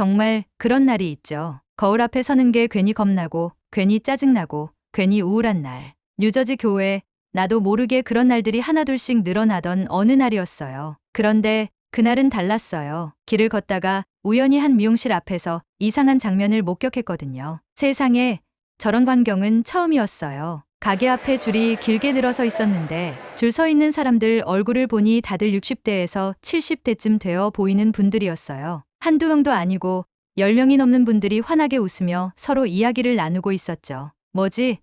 정말 그런 날이 있죠. 거울 앞에 서는 게 괜히 겁나고, 괜히 짜증나고, 괜히 우울한 날. 뉴저지 교회에 나도 모르게 그런 날들이 하나둘씩 늘어나던 어느 날이었어요. 그런데 그날은 달랐어요. 길을 걷다가 우연히 한 미용실 앞에서 이상한 장면을 목격했거든요. 세상에 저런 광경은 처음이었어요. 가게 앞에 줄이 길게 늘어서 있었는데 줄 서 있는 사람들 얼굴을 보니 다들 60대에서 70대쯤 되어 보이는 분들이었어요. 한두 명도 아니고 10명이 넘는 분들이 환하게 웃으며 서로 이야기를 나누고 있었죠. 뭐지?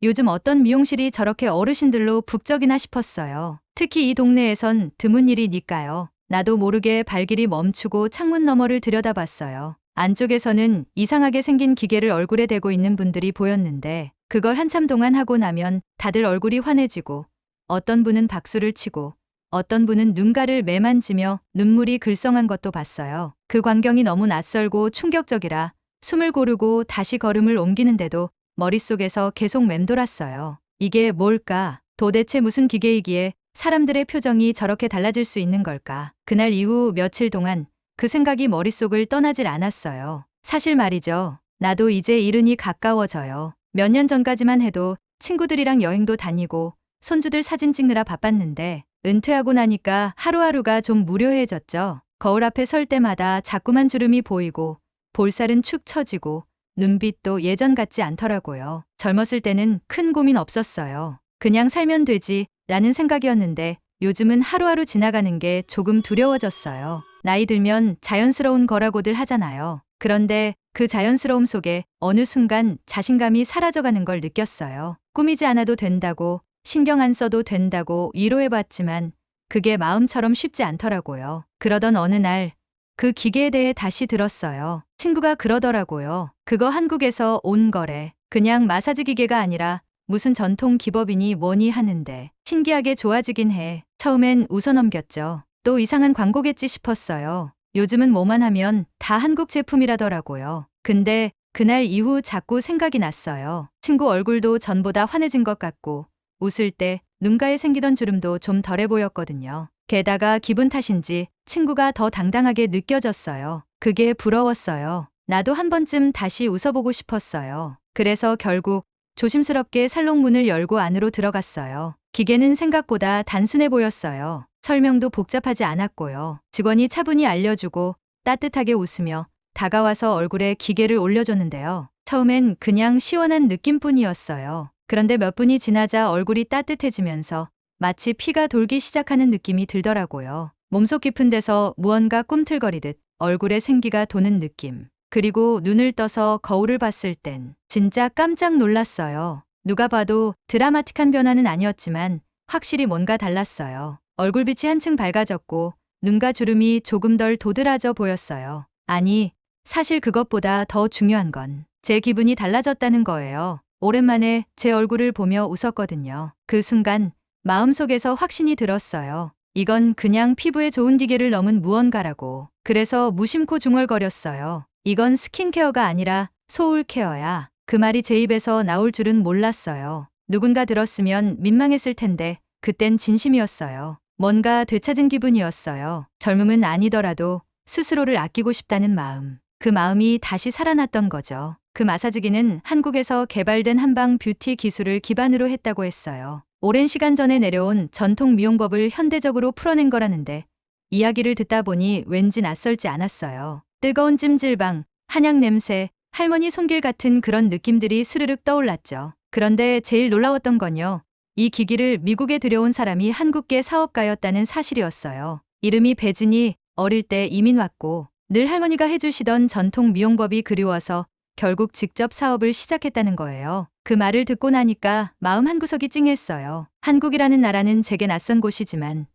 요즘 어떤 미용실이 저렇게 어르신들로 북적이나 싶었어요. 특히 이 동네에선 드문 일이니까요. 나도 모르게 발길이 멈추고 창문 너머를 들여다봤어요. 안쪽에서는 이상하게 생긴 기계를 얼굴에 대고 있는 분들이 보였는데 그걸 한참 동안 하고 나면 다들 얼굴이 환해지고 어떤 분은 박수를 치고 어떤 분은 눈가를 매만지며 눈물이 글썽한 것도 봤어요. 그 광경이 너무 낯설고 충격적이라 숨을 고르고 다시 걸음을 옮기는데도 머릿속에서 계속 맴돌았어요. 이게 뭘까? 도대체 무슨 기계이기에 사람들의 표정이 저렇게 달라질 수 있는 걸까? 그날 이후 며칠 동안 그 생각이 머릿속을 떠나질 않았어요. 사실 말이죠. 나도 이제 이른이 가까워져요. 몇 년 전까지만 해도 친구들이랑 여행도 다니고 손주들 사진 찍느라 바빴는데 은퇴하고 나니까 하루하루가 좀 무료해졌죠. 거울 앞에 설 때마다 자꾸만 주름이 보이고 볼살은 축 처지고 눈빛도 예전 같지 않더라고요. 젊었을 때는 큰 고민 없었어요. 그냥 살면 되지 라는 생각이었는데 요즘은 하루하루 지나가는 게 조금 두려워졌어요. 나이 들면 자연스러운 거라고들 하잖아요. 그런데 그 자연스러움 속에 어느 순간 자신감이 사라져가는 걸 느꼈어요. 꾸미지 않아도 된다고, 신경 안 써도 된다고 위로해봤지만 그게 마음처럼 쉽지 않더라고요. 그러던 어느 날 그 기계에 대해 다시 들었어요. 친구가 그러더라고요. 그거 한국에서 온 거래. 그냥 마사지 기계가 아니라 무슨 전통 기법이니 뭐니 하는데 신기하게 좋아지긴 해. 처음엔 웃어넘겼죠. 또 이상한 광고겠지 싶었어요. 요즘은 뭐만 하면 다 한국 제품이라더라고요. 근데 그날 이후 자꾸 생각이 났어요. 친구 얼굴도 전보다 환해진 것 같고 웃을 때 눈가에 생기던 주름도 좀 덜해 보였거든요. 게다가 기분 탓인지 친구가 더 당당하게 느껴졌어요. 그게 부러웠어요. 나도 한 번쯤 다시 웃어보고 싶었어요. 그래서 결국 조심스럽게 살롱 문을 열고 안으로 들어갔어요. 기계는 생각보다 단순해 보였어요. 설명도 복잡하지 않았고요. 직원이 차분히 알려주고 따뜻하게 웃으며 다가와서 얼굴에 기계를 올려줬는데요. 처음엔 그냥 시원한 느낌뿐이었어요. 그런데 몇 분이 지나자 얼굴이 따뜻해지면서 마치 피가 돌기 시작하는 느낌이 들더라고요. 몸속 깊은 데서 무언가 꿈틀거리듯 얼굴에 생기가 도는 느낌. 그리고 눈을 떠서 거울을 봤을 땐 진짜 깜짝 놀랐어요. 누가 봐도 드라마틱한 변화는 아니었지만 확실히 뭔가 달랐어요. 얼굴빛이 한층 밝아졌고 눈가 주름이 조금 덜 도드라져 보였어요. 아니, 사실 그것보다 더 중요한 건 제 기분이 달라졌다는 거예요. 오랜만에 제 얼굴을 보며 웃었거든요. 그 순간 마음속에서 확신이 들었어요. 이건 그냥 피부에 좋은 기계를 넘은 무언가라고. 그래서 무심코 중얼거렸어요. 이건 스킨케어가 아니라 소울케어야. 그 말이 제 입에서 나올 줄은 몰랐어요. 누군가 들었으면 민망했을 텐데 그땐 진심이었어요. 뭔가 되찾은 기분이었어요. 젊음은 아니더라도 스스로를 아끼고 싶다는 마음. 그 마음이 다시 살아났던 거죠. 그 마사지기는 한국에서 개발된 한방 뷰티 기술을 기반으로 했다고 했어요. 오랜 시간 전에 내려온 전통 미용법을 현대적으로 풀어낸 거라는데 이야기를 듣다 보니 왠지 낯설지 않았어요. 뜨거운 찜질방, 한약 냄새, 할머니 손길 같은 그런 느낌들이 스르륵 떠올랐죠. 그런데 제일 놀라웠던 건요. 이 기기를 미국에 들여온 사람이 한국계 사업가였다는 사실이었어요. 이름이 배진이 어릴 때 이민 왔고 늘 할머니가 해주시던 전통 미용법이 그리워서 결국 직접 사업을 시작했다는 거예요. 그 말을 듣고 나니까 마음 한구석이 찡했어요. 한국이라는 나라는 제게 낯선 곳이지만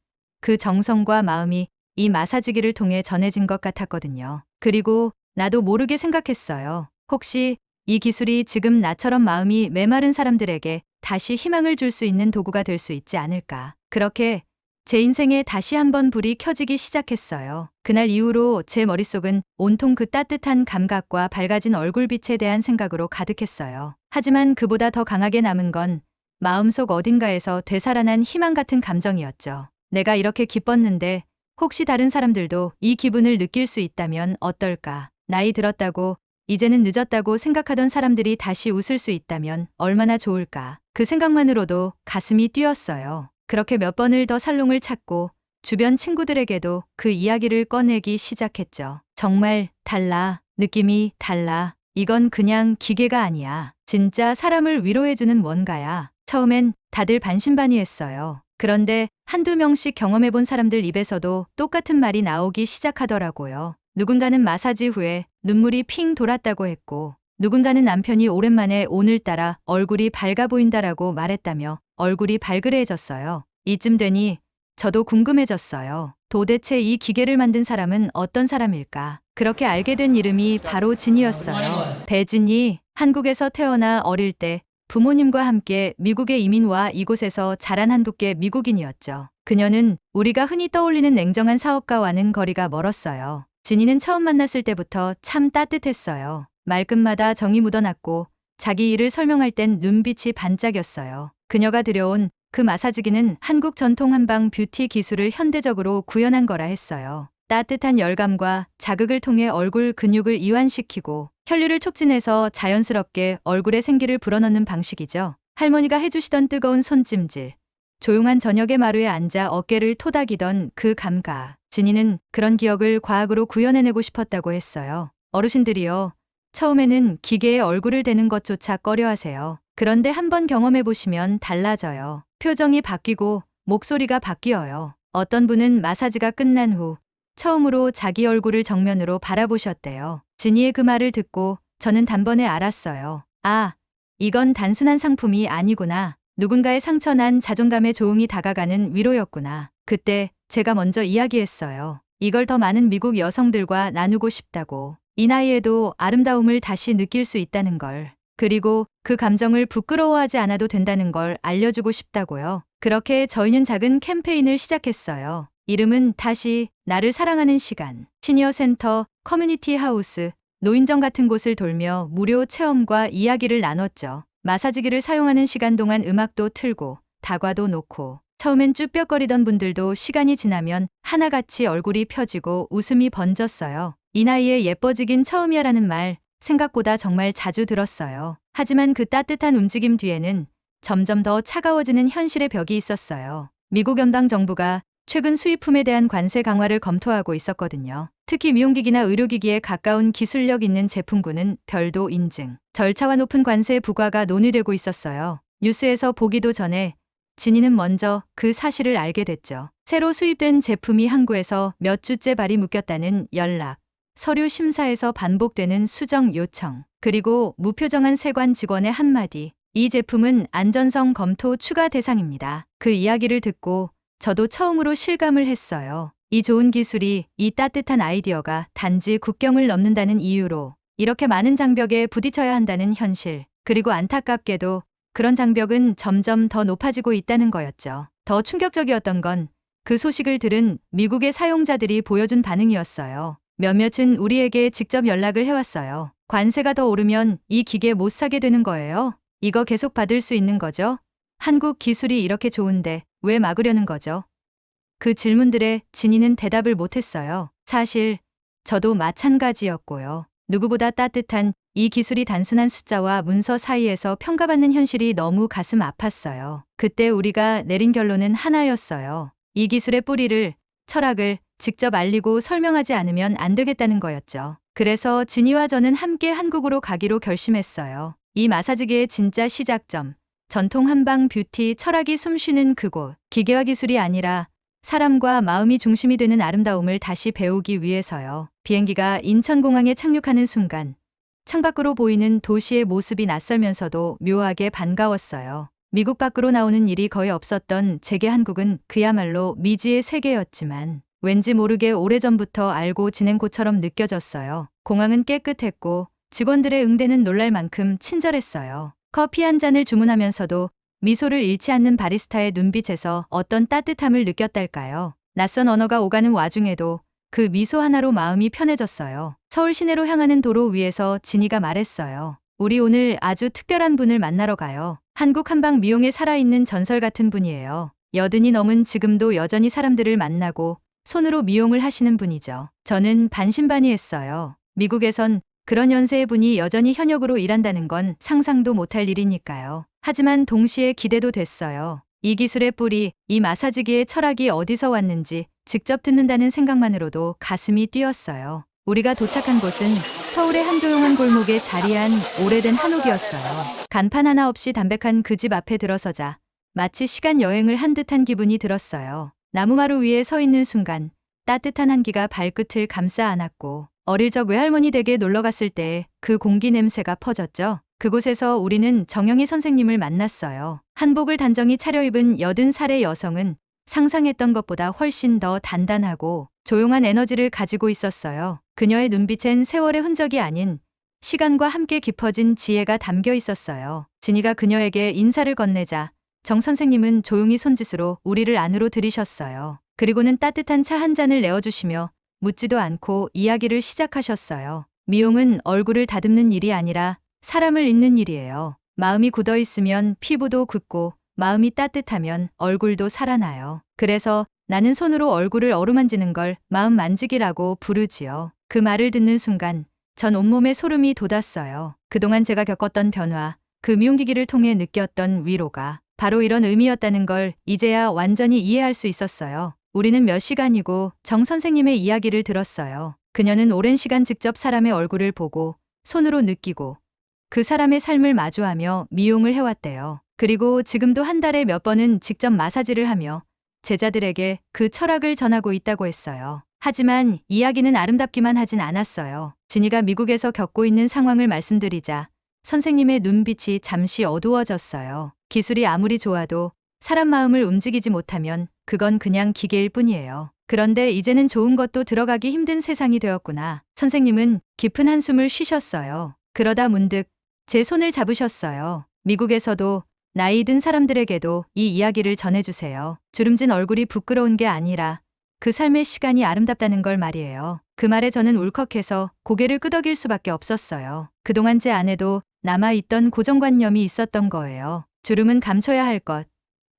그 정성과 마음이 이 마사지기를 통해 전해진 것 같았거든요. 그리고 나도 모르게 생각했어요. 혹시 이 기술이 지금 나처럼 마음이 메마른 사람들에게 다시 희망을 줄 수 있는 도구가 될 수 있지 않을까. 그렇게 제 인생에 다시 한번 불이 켜지기 시작했어요. 그날 이후로 제 머릿속은 온통 그 따뜻한 감각과 밝아진 얼굴빛에 대한 생각으로 가득했어요. 하지만 그보다 더 강하게 남은 건 마음속 어딘가에서 되살아난 희망 같은 감정이었죠. 내가 이렇게 기뻤는데 혹시 다른 사람들도 이 기분을 느낄 수 있다면 어떨까? 나이 들었다고, 이제는 늦었다고 생각하던 사람들이 다시 웃을 수 있다면 얼마나 좋을까. 그 생각만으로도 가슴이 뛰었어요. 그렇게 몇 번을 더 살롱을 찾고 주변 친구들에게도 그 이야기를 꺼내기 시작했죠. 정말 달라. 느낌이 달라. 이건 그냥 기계가 아니야. 진짜 사람을 위로해주는 뭔가야. 처음엔 다들 반신반의했어요. 그런데 한두 명씩 경험해본 사람들 입에서도 똑같은 말이 나오기 시작하더라고요. 누군가는 마사지 후에 눈물이 핑 돌았다고 했고, 누군가는 남편이 오랜만에 오늘따라 얼굴이 밝아 보인다라고 말했다며 얼굴이 발그레해졌어요. 이쯤 되니 저도 궁금해졌어요. 도대체 이 기계를 만든 사람은 어떤 사람일까? 그렇게 알게 된 이름이 바로 진이었어요. 배진이 한국에서 태어나 어릴 때 부모님과 함께 미국에 이민 와 이곳에서 자란 한국계 미국인이었죠. 그녀는 우리가 흔히 떠올리는 냉정한 사업가와는 거리가 멀었어요. 진이는 처음 만났을 때부터 참 따뜻했어요. 말끝마다 정이 묻어났고 자기 일을 설명할 땐 눈빛이 반짝였어요. 그녀가 들여온 그 마사지기는 한국 전통 한방 뷰티 기술을 현대적으로 구현한 거라 했어요. 따뜻한 열감과 자극을 통해 얼굴 근육을 이완시키고 혈류를 촉진해서 자연스럽게 얼굴에 생기를 불어넣는 방식이죠. 할머니가 해주시던 뜨거운 손찜질, 조용한 저녁의 마루에 앉아 어깨를 토닥이던 그 감각. 진이는 그런 기억을 과학으로 구현해내고 싶었다고 했어요. 어르신들이요. 처음에는 기계에 얼굴을 대는 것조차 꺼려하세요. 그런데 한번 경험해보시면 달라져요. 표정이 바뀌고 목소리가 바뀌어요. 어떤 분은 마사지가 끝난 후 처음으로 자기 얼굴을 정면으로 바라보셨대요. 진이의 그 말을 듣고 저는 단번에 알았어요. 아, 이건 단순한 상품이 아니구나. 누군가의 상처난 자존감에 조용히 다가가는 위로였구나. 그때 제가 먼저 이야기했어요. 이걸 더 많은 미국 여성들과 나누고 싶다고. 이 나이에도 아름다움을 다시 느낄 수 있다는 걸. 그리고 그 감정을 부끄러워하지 않아도 된다는 걸 알려주고 싶다고요. 그렇게 저희는 작은 캠페인을 시작했어요. 이름은 다시 나를 사랑하는 시간. 시니어 센터, 커뮤니티 하우스, 노인정 같은 곳을 돌며 무료 체험과 이야기를 나눴죠. 마사지기를 사용하는 시간 동안 음악도 틀고 다과도 놓고 처음엔 쭈뼛거리던 분들도 시간이 지나면 하나같이 얼굴이 펴지고 웃음이 번졌어요. 이 나이에 예뻐지긴 처음이야라는 말 생각보다 정말 자주 들었어요. 하지만 그 따뜻한 움직임 뒤에는 점점 더 차가워지는 현실의 벽이 있었어요. 미국 연방정부가 최근 수입품에 대한 관세 강화를 검토하고 있었거든요. 특히 미용기기나 의료기기에 가까운 기술력 있는 제품군은 별도 인증, 절차와 높은 관세 부과가 논의되고 있었어요. 뉴스에서 보기도 전에 진이는 먼저 그 사실을 알게 됐죠. 새로 수입된 제품이 항구에서 몇 주째 발이 묶였다는 연락, 서류 심사에서 반복되는 수정 요청, 그리고 무표정한 세관 직원의 한마디. 이 제품은 안전성 검토 추가 대상입니다. 그 이야기를 듣고 저도 처음으로 실감을 했어요. 이 좋은 기술이, 이 따뜻한 아이디어가 단지 국경을 넘는다는 이유로 이렇게 많은 장벽에 부딪혀야 한다는 현실. 그리고 안타깝게도 그런 장벽은 점점 더 높아지고 있다는 거였죠. 더 충격적이었던 건 그 소식을 들은 미국의 사용자들이 보여준 반응이었어요. 몇몇은 우리에게 직접 연락을 해왔어요. 관세가 더 오르면 이 기계 못 사게 되는 거예요? 이거 계속 받을 수 있는 거죠? 한국 기술이 이렇게 좋은데 왜 막으려는 거죠? 그 질문들에 진이는 대답을 못했어요. 사실 저도 마찬가지였고요. 누구보다 따뜻한 이 기술이 단순한 숫자와 문서 사이에서 평가받는 현실이 너무 가슴 아팠어요. 그때 우리가 내린 결론은 하나였어요. 이 기술의 뿌리를, 철학을 직접 알리고 설명하지 않으면 안 되겠다는 거였죠. 그래서 진이와 저는 함께 한국으로 가기로 결심했어요. 이 마사지기의 진짜 시작점, 전통 한방 뷰티 철학이 숨쉬는 그곳, 기계와 기술이 아니라 사람과 마음이 중심이 되는 아름다움을 다시 배우기 위해서요. 비행기가 인천공항에 착륙하는 순간 창밖으로 보이는 도시의 모습이 낯설면서도 묘하게 반가웠어요. 미국 밖으로 나오는 일이 거의 없었던 제게 한국은 그야말로 미지의 세계였지만 왠지 모르게 오래전부터 알고 지낸 곳처럼 느껴졌어요. 공항은 깨끗했고 직원들의 응대는 놀랄 만큼 친절했어요. 커피 한 잔을 주문하면서도 미소를 잃지 않는 바리스타의 눈빛에서 어떤 따뜻함을 느꼈달까요? 낯선 언어가 오가는 와중에도 그 미소 하나로 마음이 편해졌어요. 서울 시내로 향하는 도로 위에서 진이가 말했어요. 우리 오늘 아주 특별한 분을 만나러 가요. 한국 한방 미용에 살아있는 전설 같은 분이에요. 여든이 넘은 지금도 여전히 사람들을 만나고 손으로 미용을 하시는 분이죠. 저는 반신반의했어요. 미국에선 그런 연세의 분이 여전히 현역으로 일한다는 건 상상도 못할 일이니까요. 하지만 동시에 기대도 됐어요. 이 기술의 뿌리, 이 마사지기의 철학이 어디서 왔는지 직접 듣는다는 생각만으로도 가슴이 뛰었어요. 우리가 도착한 곳은 서울의 한 조용한 골목에 자리한 오래된 한옥이었어요. 간판 하나 없이 담백한 그 집 앞에 들어서자 마치 시간 여행을 한 듯한 기분이 들었어요. 나무마루 위에 서 있는 순간 따뜻한 한기가 발끝을 감싸 안았고 어릴 적 외할머니 댁에 놀러 갔을 때 그 공기 냄새가 퍼졌죠. 그곳에서 우리는 정영희 선생님을 만났어요. 한복을 단정히 차려입은 80살의 여성은 상상했던 것보다 훨씬 더 단단하고 조용한 에너지를 가지고 있었어요. 그녀의 눈빛엔 세월의 흔적이 아닌 시간과 함께 깊어진 지혜가 담겨 있었어요. 진이가 그녀에게 인사를 건네자 정 선생님은 조용히 손짓으로 우리를 안으로 들이셨어요. 그리고는 따뜻한 차 한 잔을 내어주시며 묻지도 않고 이야기를 시작하셨어요. 미용은 얼굴을 다듬는 일이 아니라 사람을 잊는 일이에요. 마음이 굳어 있으면 피부도 굳고 마음이 따뜻하면 얼굴도 살아나요. 그래서 나는 손으로 얼굴을 어루만지는 걸 마음 만지기라고 부르지요. 그 말을 듣는 순간 전 온몸에 소름이 돋았어요. 그동안 제가 겪었던 변화, 그 미용기기를 통해 느꼈던 위로가 바로 이런 의미였다는 걸 이제야 완전히 이해할 수 있었어요. 우리는 몇 시간이고 정 선생님의 이야기를 들었어요. 그녀는 오랜 시간 직접 사람의 얼굴을 보고 손으로 느끼고 그 사람의 삶을 마주하며 미용을 해왔대요. 그리고 지금도 한 달에 몇 번은 직접 마사지를 하며 제자들에게 그 철학을 전하고 있다고 했어요. 하지만 이야기는 아름답기만 하진 않았어요. 진이가 미국에서 겪고 있는 상황을 말씀드리자 선생님의 눈빛이 잠시 어두워졌어요. 기술이 아무리 좋아도 사람 마음을 움직이지 못하면 그건 그냥 기계일 뿐이에요. 그런데 이제는 좋은 것도 들어가기 힘든 세상이 되었구나. 선생님은 깊은 한숨을 쉬셨어요. 그러다 문득 제 손을 잡으셨어요. 미국에서도 나이 든 사람들에게도 이 이야기를 전해주세요. 주름진 얼굴이 부끄러운 게 아니라 그 삶의 시간이 아름답다는 걸 말이에요. 그 말에 저는 울컥해서 고개를 끄덕일 수밖에 없었어요. 그동안 제 안에도 남아있던 고정관념이 있었던 거예요. 주름은 감춰야 할 것,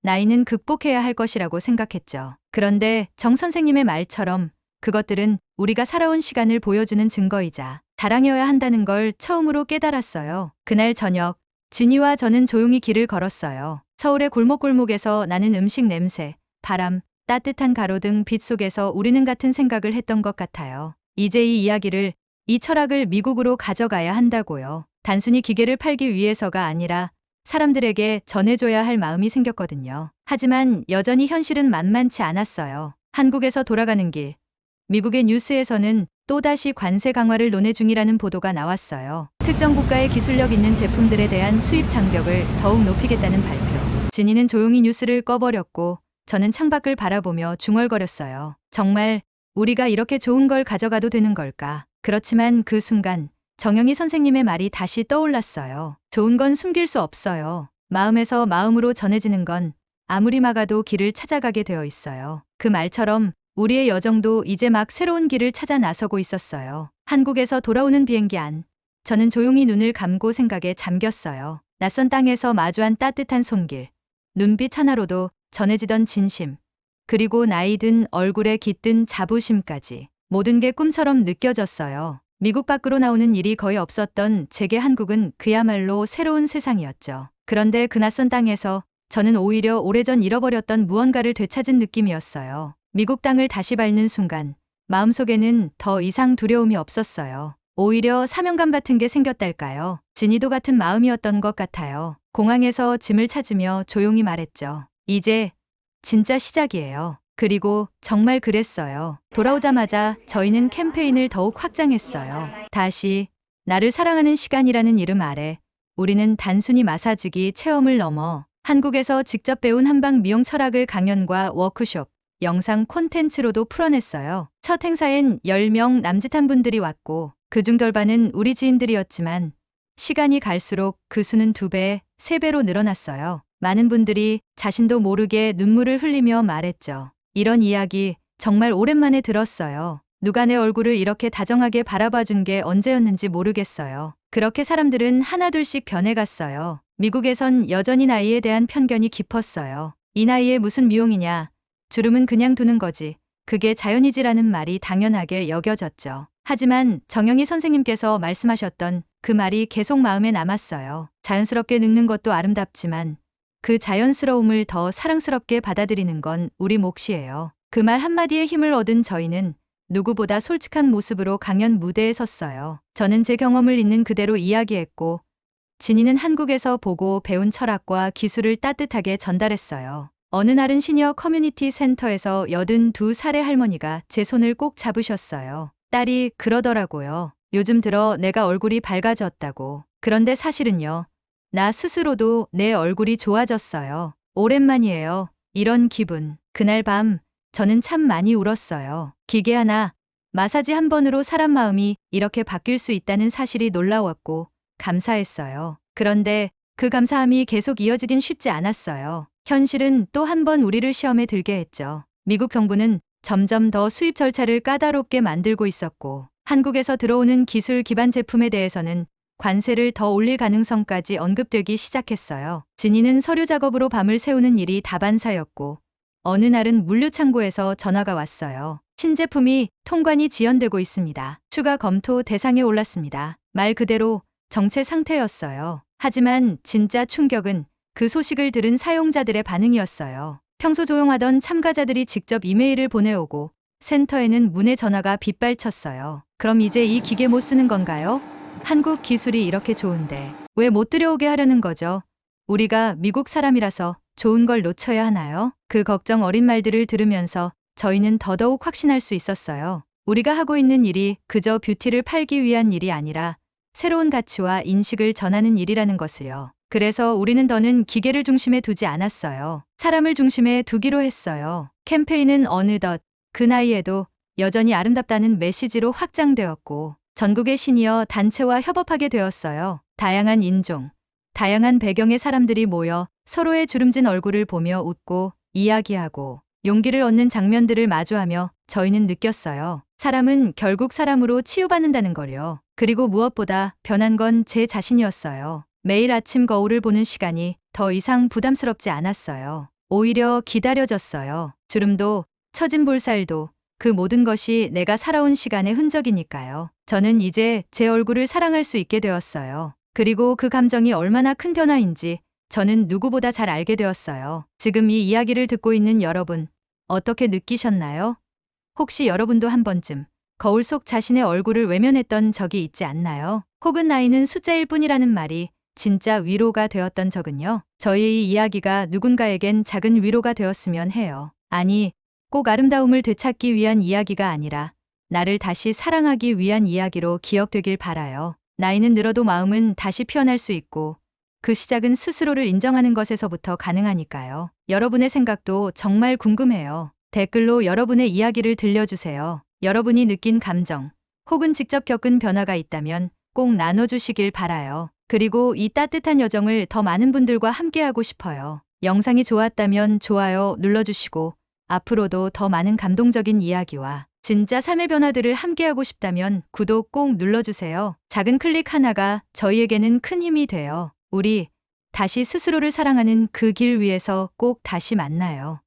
나이는 극복해야 할 것이라고 생각했죠. 그런데 정 선생님의 말처럼 그것들은 우리가 살아온 시간을 보여주는 증거이자 자랑이어야 한다는 걸 처음으로 깨달았어요. 그날 저녁, 진이와 저는 조용히 길을 걸었어요. 서울의 골목골목에서 나는 음식 냄새, 바람, 따뜻한 가로등 빛 속에서 우리는 같은 생각을 했던 것 같아요. 이제 이 이야기를, 이 철학을 미국으로 가져가야 한다고요. 단순히 기계를 팔기 위해서가 아니라 사람들에게 전해줘야 할 마음이 생겼거든요. 하지만 여전히 현실은 만만치 않았어요. 한국에서 돌아가는 길, 미국의 뉴스에서는 또다시 관세 강화를 논의 중이라는 보도가 나왔어요. 특정 국가의 기술력 있는 제품들에 대한 수입 장벽을 더욱 높이겠다는 발표. 진이는 조용히 뉴스를 꺼버렸고 저는 창밖을 바라보며 중얼거렸어요. 정말 우리가 이렇게 좋은 걸 가져가도 되는 걸까? 그렇지만 그 순간 정영희 선생님의 말이 다시 떠올랐어요. 좋은 건 숨길 수 없어요. 마음에서 마음으로 전해지는 건 아무리 막아도 길을 찾아가게 되어 있어요. 그 말처럼 우리의 여정도 이제 막 새로운 길을 찾아 나서고 있었어요. 한국에서 돌아오는 비행기 안. 저는 조용히 눈을 감고 생각에 잠겼어요. 낯선 땅에서 마주한 따뜻한 손길. 눈빛 하나로도 전해지던 진심. 그리고 나이 든 얼굴에 깃든 자부심까지. 모든 게 꿈처럼 느껴졌어요. 미국 밖으로 나오는 일이 거의 없었던 제게 한국은 그야말로 새로운 세상이었죠. 그런데 그 낯선 땅에서 저는 오히려 오래전 잃어버렸던 무언가를 되찾은 느낌이었어요. 미국 땅을 다시 밟는 순간 마음속에는 더 이상 두려움이 없었어요. 오히려 사명감 같은 게 생겼달까요? 진이도 같은 마음이었던 것 같아요. 공항에서 짐을 찾으며 조용히 말했죠. 이제 진짜 시작이에요. 그리고 정말 그랬어요. 돌아오자마자 저희는 캠페인을 더욱 확장했어요. 다시 나를 사랑하는 시간이라는 이름 아래 우리는 단순히 마사지기 체험을 넘어 한국에서 직접 배운 한방 미용 철학을 강연과 워크숍, 영상 콘텐츠로도 풀어냈어요. 첫 행사엔 10명 남짓한 분들이 왔고 그중 절반은 우리 지인들이었지만 시간이 갈수록 그 수는 2배, 3배로 늘어났어요. 많은 분들이 자신도 모르게 눈물을 흘리며 말했죠. 이런 이야기 정말 오랜만에 들었어요. 누가 내 얼굴을 이렇게 다정하게 바라봐 준 게 언제였는지 모르겠어요. 그렇게 사람들은 하나둘씩 변해갔어요. 미국에선 여전히 나이에 대한 편견이 깊었어요. 이 나이에 무슨 미용이냐. 주름은 그냥 두는 거지. 그게 자연이지라는 말이 당연하게 여겨졌죠. 하지만 정영희 선생님께서 말씀하셨던 그 말이 계속 마음에 남았어요. 자연스럽게 늙는 것도 아름답지만 그 자연스러움을 더 사랑스럽게 받아들이는 건 우리 몫이에요. 그 말 한마디에 힘을 얻은 저희는 누구보다 솔직한 모습으로 강연 무대에 섰어요. 저는 제 경험을 있는 그대로 이야기했고 진이는 한국에서 보고 배운 철학과 기술을 따뜻하게 전달했어요. 어느 날은 시니어 커뮤니티 센터에서 82살의 할머니가 제 손을 꼭 잡으셨어요. 딸이 그러더라고요. 요즘 들어 내가 얼굴이 밝아졌다고. 그런데 사실은요. 나 스스로도 내 얼굴이 좋아졌어요. 오랜만이에요. 이런 기분. 그날 밤 저는 참 많이 울었어요. 기계 하나, 마사지 한 번으로 사람 마음이 이렇게 바뀔 수 있다는 사실이 놀라웠고 감사했어요. 그런데 그 감사함이 계속 이어지긴 쉽지 않았어요. 현실은 또 한 번 우리를 시험에 들게 했죠. 미국 정부는 점점 더 수입 절차를 까다롭게 만들고 있었고 한국에서 들어오는 기술 기반 제품에 대해서는 관세를 더 올릴 가능성까지 언급되기 시작했어요. 진이는 서류 작업으로 밤을 새우는 일이 다반사였고 어느 날은 물류창고에서 전화가 왔어요. 신제품이 통관이 지연되고 있습니다. 추가 검토 대상에 올랐습니다. 말 그대로 정체 상태였어요. 하지만 진짜 충격은 그 소식을 들은 사용자들의 반응이었어요. 평소 조용하던 참가자들이 직접 이메일을 보내오고 센터에는 문의 전화가 빗발쳤어요. 그럼 이제 이 기계 못 쓰는 건가요? 한국 기술이 이렇게 좋은데 왜 못 들여오게 하려는 거죠? 우리가 미국 사람이라서 좋은 걸 놓쳐야 하나요? 그 걱정 어린 말들을 들으면서 저희는 더더욱 확신할 수 있었어요. 우리가 하고 있는 일이 그저 뷰티를 팔기 위한 일이 아니라 새로운 가치와 인식을 전하는 일이라는 것을요. 그래서 우리는 더는 기계를 중심에 두지 않았어요. 사람을 중심에 두기로 했어요. 캠페인은 어느덧 그 나이에도 여전히 아름답다는 메시지로 확장되었고 전국의 시니어 단체와 협업하게 되었어요. 다양한 인종, 다양한 배경의 사람들이 모여 서로의 주름진 얼굴을 보며 웃고 이야기하고 용기를 얻는 장면들을 마주하며 저희는 느꼈어요. 사람은 결국 사람으로 치유받는다는 걸요. 그리고 무엇보다 변한 건 제 자신이었어요. 매일 아침 거울을 보는 시간이 더 이상 부담스럽지 않았어요. 오히려 기다려졌어요. 주름도 처진 볼살도 그 모든 것이 내가 살아온 시간의 흔적이니까요. 저는 이제 제 얼굴을 사랑할 수 있게 되었어요. 그리고 그 감정이 얼마나 큰 변화인지 저는 누구보다 잘 알게 되었어요. 지금 이 이야기를 듣고 있는 여러분, 어떻게 느끼셨나요? 혹시 여러분도 한 번쯤 거울 속 자신의 얼굴을 외면했던 적이 있지 않나요? 혹은 나이는 숫자일 뿐이라는 말이 진짜 위로가 되었던 적은요? 저희의 이 이야기가 누군가에겐 작은 위로가 되었으면 해요. 아니, 꼭 아름다움을 되찾기 위한 이야기가 아니라 나를 다시 사랑하기 위한 이야기로 기억되길 바라요. 나이는 늘어도 마음은 다시 피어날 수 있고 그 시작은 스스로를 인정하는 것에서부터 가능하니까요. 여러분의 생각도 정말 궁금해요. 댓글로 여러분의 이야기를 들려주세요. 여러분이 느낀 감정 혹은 직접 겪은 변화가 있다면 꼭 나눠주시길 바라요. 그리고 이 따뜻한 여정을 더 많은 분들과 함께하고 싶어요. 영상이 좋았다면 좋아요 눌러주시고 앞으로도 더 많은 감동적인 이야기와 진짜 삶의 변화들을 함께하고 싶다면 구독 꼭 눌러주세요. 작은 클릭 하나가 저희에게는 큰 힘이 돼요. 우리 다시 스스로를 사랑하는 그 길 위에서 꼭 다시 만나요.